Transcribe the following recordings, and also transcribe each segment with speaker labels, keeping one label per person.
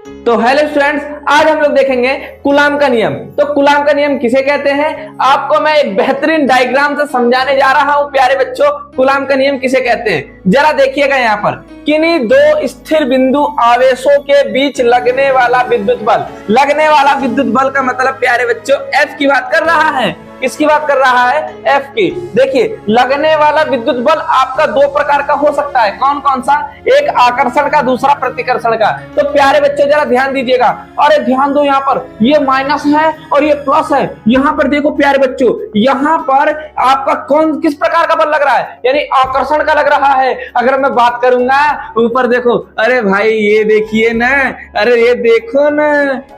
Speaker 1: तो hello students, आज हम लोग देखेंगे कूलाम का नियम। तो कूलाम का नियम किसे कहते हैं, आपको मैं एक बेहतरीन डायग्राम से समझाने जा रहा हूं प्यारे बच्चों। कूलाम का नियम किसे कहते हैं, जरा देखिएगा यहाँ पर। किन्हीं दो स्थिर बिंदु आवेशों के बीच लगने वाला विद्युत बल। लगने वाला विद्युत बल का मतलब प्यारे बच्चों एफ की बात कर रहा है। किसकी बात कर रहा है, एफ की। देखिए, लगने वाला विद्युत बल आपका दो प्रकार का हो सकता है। कौन कौन सा, एक आकर्षण का, दूसरा प्रतिकर्षण का। तो प्यारे बच्चों जरा ध्यान दीजिएगा, अरे ध्यान दो, यहाँ पर ये माइनस है और ये प्लस है। यहाँ पर देखो प्यारे बच्चों, यहाँ पर आपका कौन किस प्रकार का बल लग रहा है, यानी आकर्षण का लग रहा है। अगर मैं बात करूंगा ऊपर देखो, अरे भाई ये देखिए ना, अरे ये देखो ना,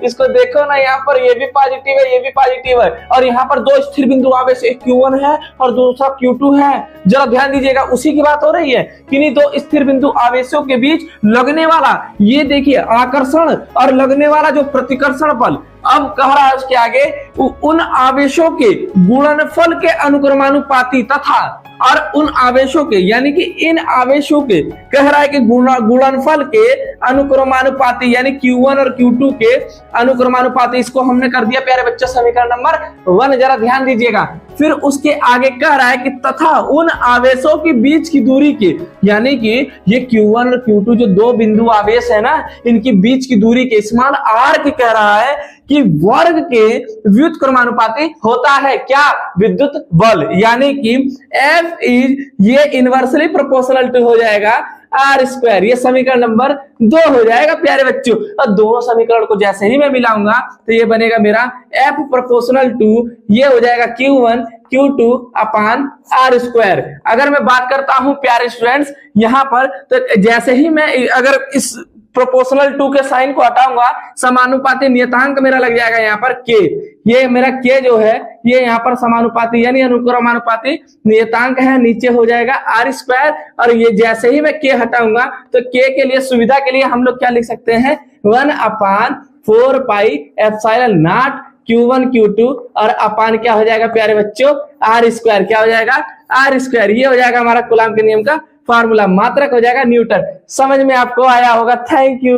Speaker 1: इसको देखो ना, यहाँ पर ये भी पॉजिटिव है, ये भी पॉजिटिव है। और यहाँ पर दो स्थिर बिंदु आवेश, एक Q1 है और दूसरा Q2 है। जरा ध्यान दीजिएगा, उसी की बात हो रही है। किन्हीं दो स्थिर बिंदु आवेशों के बीच लगने वाला, ये देखिए आकर्षण और लगने वाला जो प्रतिकर्षण बल। अब कह रहा है उसके आगे, उन आवेशों के गुणनफल के अनुक्रमानुपाती तथा, और उन आवेशों के यानी कि इन आवेशों के, कह रहा है कि गुणनफल के अनुक्रमानुपाती यानी Q1 और Q2 के अनुक्रमानुपाती। इसको हमने कर दिया प्यारे बच्चों समीकरण नंबर 1। जरा ध्यान दीजिएगा, फिर उसके आगे कह रहा है कि तथा उन आवेशों के बीच की दूरी के, यानी कि ये Q1 और Q2 जो दो बिंदु आवेश है ना, इनकी बीच की दूरी के स्मॉल r की कह रहा है कि वर्ग के व्युत्क्रमानुपाती होता है क्या, विद्युत बल। यानी कि F इज, ये इनवर्सली प्रोपोर्शनल टू हो जाएगा आर स्क्वायर। ये समीकरण नंबर 2 हो जाएगा प्यारे बच्चों। और दोनों समीकरण को जैसे ही मैं मिलाऊंगा तो ये बनेगा मेरा F प्रोपोर्शनल टू, ये हो जाएगा Q1 Q2 upon R square. अगर मैं बात करता हूं प्यारे स्टूडेंट्स यहाँ पर, तो जैसे ही मैं अगर इस प्रोपोर्शनल टू के साइन को हटाऊंगा, समानुपाती नियतांक मेरा लग जाएगा यहाँ पर k। ये मेरा k जो है, ये यहाँ पर समानुपाती यानी अनुक्रमानुपाती नियतांक है, नीचे हो जाएगा आर स्क्वायर। और ये जैसे ही मैं k हटाऊंगा तो k के लिए, सुविधा के लिए हम लोग क्या लिख सकते हैं, 1/4 pi epsilon not Q1 Q2 और अपान क्या हो जाएगा प्यारे बच्चों, आर स्क्वायर। क्या हो जाएगा, आर स्क्वायर। ये हो जाएगा हमारा कूलाम के नियम का फार्मूला, मात्रक हो जाएगा न्यूटन। समझ में आपको आया होगा। Thank you.